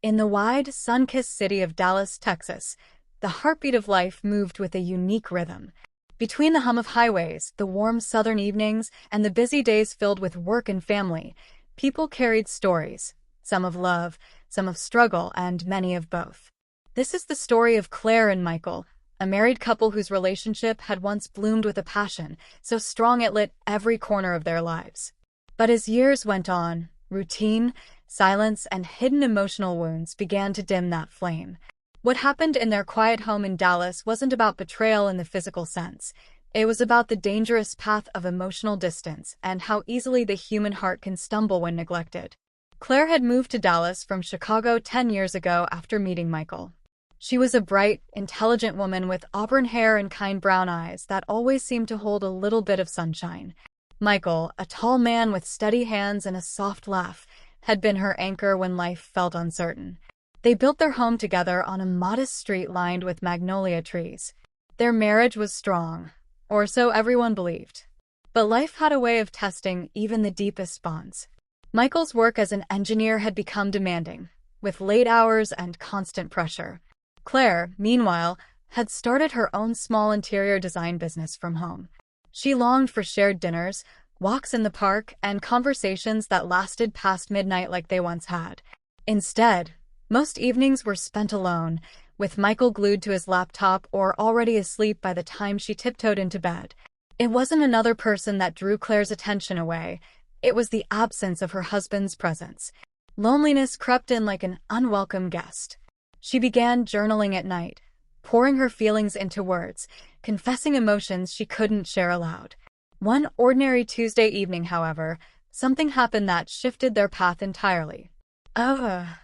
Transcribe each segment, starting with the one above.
In the wide, sun-kissed city of Dallas, Texas, the heartbeat of life moved with a unique rhythm. Between the hum of highways, the warm southern evenings, and the busy days filled with work and family, people carried stories, some of love, some of struggle, and many of both. This is the story of Claire and Michael, a married couple whose relationship had once bloomed with a passion so strong it lit every corner of their lives. But as years went on, routine, silence, and hidden emotional wounds began to dim that flame. What happened in their quiet home in Dallas wasn't about betrayal in the physical sense. It was about the dangerous path of emotional distance and how easily the human heart can stumble when neglected. Claire had moved to Dallas from Chicago 10 years ago after meeting Michael. She was a bright, intelligent woman with auburn hair and kind brown eyes that always seemed to hold a little bit of sunshine. Michael, a tall man with steady hands and a soft laugh, had been her anchor when life felt uncertain. They built their home together on a modest street lined with magnolia trees. Their marriage was strong, or so everyone believed. But life had a way of testing even the deepest bonds. Michael's work as an engineer had become demanding, with late hours and constant pressure. Claire, meanwhile, had started her own small interior design business from home. She longed for shared dinners, walks in the park, and conversations that lasted past midnight like they once had. Instead, most evenings were spent alone, with Michael glued to his laptop or already asleep by the time she tiptoed into bed. It wasn't another person that drew Claire's attention away. It was the absence of her husband's presence. Loneliness crept in like an unwelcome guest. She began journaling at night, pouring her feelings into words, confessing emotions she couldn't share aloud. One ordinary Tuesday evening, however, something happened that shifted their path entirely. The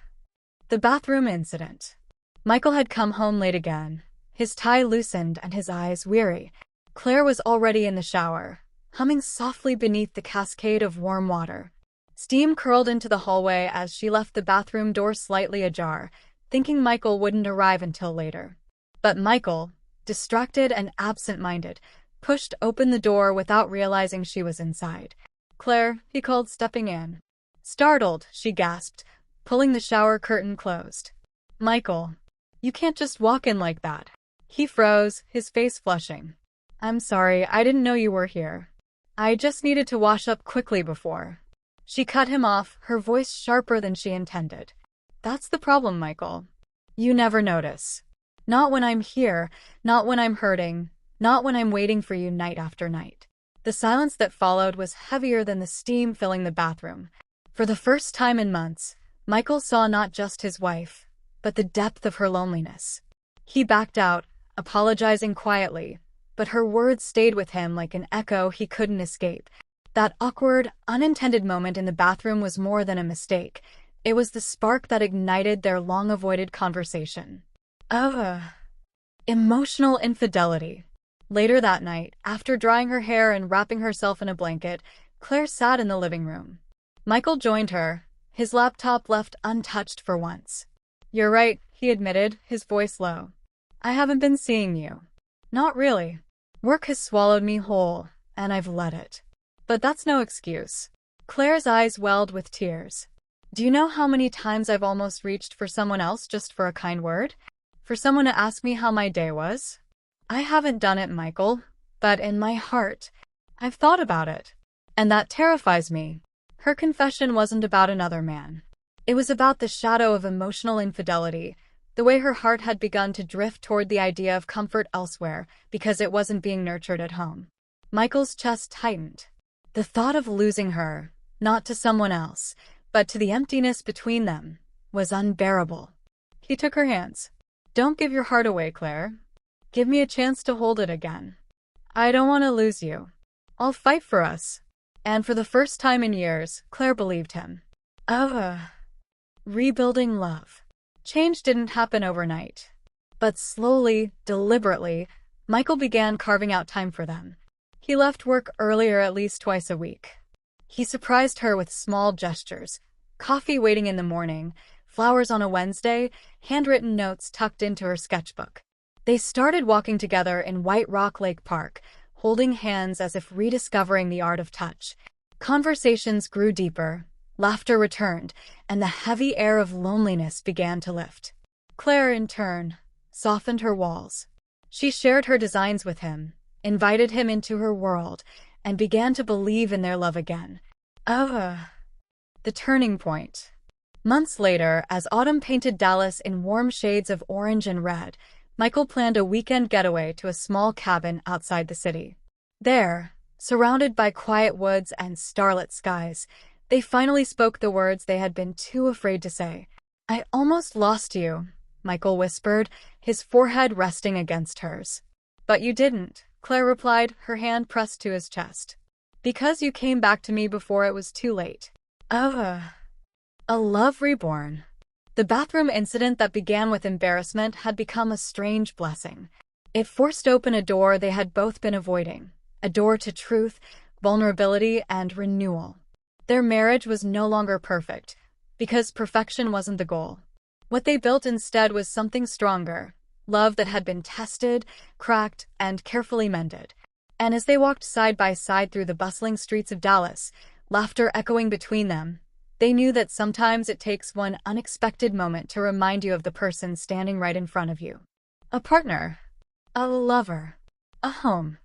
bathroom incident. Michael had come home late again, his tie loosened and his eyes weary. Claire was already in the shower, humming softly beneath the cascade of warm water. Steam curled into the hallway as she left the bathroom door slightly ajar, thinking Michael wouldn't arrive until later. But Michael, distracted and absent-minded, pushed open the door without realizing she was inside. "Claire," he called, stepping in. Startled, she gasped, pulling the shower curtain closed. "Michael, you can't just walk in like that." He froze, his face flushing. "I'm sorry, I didn't know you were here. I just needed to wash up quickly before." She cut him off, her voice sharper than she intended. "That's the problem, Michael. You never notice. Not when I'm here, not when I'm hurting, not when I'm waiting for you night after night." The silence that followed was heavier than the steam filling the bathroom. For the first time in months, Michael saw not just his wife, but the depth of her loneliness. He backed out, apologizing quietly, but her words stayed with him like an echo he couldn't escape. That awkward, unintended moment in the bathroom was more than a mistake. It was the spark that ignited their long-avoided conversation. Emotional infidelity. Later that night, after drying her hair and wrapping herself in a blanket, Claire sat in the living room. Michael joined her, his laptop left untouched for once. "You're right," he admitted, his voice low. "I haven't been seeing you." "Not really. Work has swallowed me whole, and I've let it. But that's no excuse." Claire's eyes welled with tears. "Do you know how many times I've almost reached for someone else just for a kind word? For someone to ask me how my day was? I haven't done it, Michael, but in my heart, I've thought about it. And that terrifies me." Her confession wasn't about another man. It was about the shadow of emotional infidelity, the way her heart had begun to drift toward the idea of comfort elsewhere because it wasn't being nurtured at home. Michael's chest tightened. The thought of losing her, not to someone else, but to the emptiness between them, was unbearable. He took her hands. "Don't give your heart away, Claire. Give me a chance to hold it again. I don't want to lose you. I'll fight for us." And for the first time in years, Claire believed him. Rebuilding love. Change didn't happen overnight. But slowly, deliberately, Michael began carving out time for them. He left work earlier at least twice a week. He surprised her with small gestures: coffee waiting in the morning, flowers on a Wednesday, handwritten notes tucked into her sketchbook. They started walking together in White Rock Lake Park, holding hands as if rediscovering the art of touch. Conversations grew deeper, Laughter returned, and the heavy air of loneliness began to lift. Claire, in turn, softened her walls. She shared her designs with him, invited him into her world, and began to believe in their love again. The turning point. Months later, as autumn painted Dallas in warm shades of orange and red, Michael planned a weekend getaway to a small cabin outside the city. There, surrounded by quiet woods and starlit skies, they finally spoke the words they had been too afraid to say. "I almost lost you," Michael whispered, his forehead resting against hers. "But you didn't," Claire replied, her hand pressed to his chest. "Because you came back to me before it was too late." A love reborn. The bathroom incident that began with embarrassment had become a strange blessing. It forced open a door they had both been avoiding, a door to truth, vulnerability, and renewal. Their marriage was no longer perfect, because perfection wasn't the goal. What they built instead was something stronger, love that had been tested, cracked, and carefully mended. And as they walked side by side through the bustling streets of Dallas, laughter echoing between them, they knew that sometimes it takes one unexpected moment to remind you of the person standing right in front of you. A partner, a lover, a home.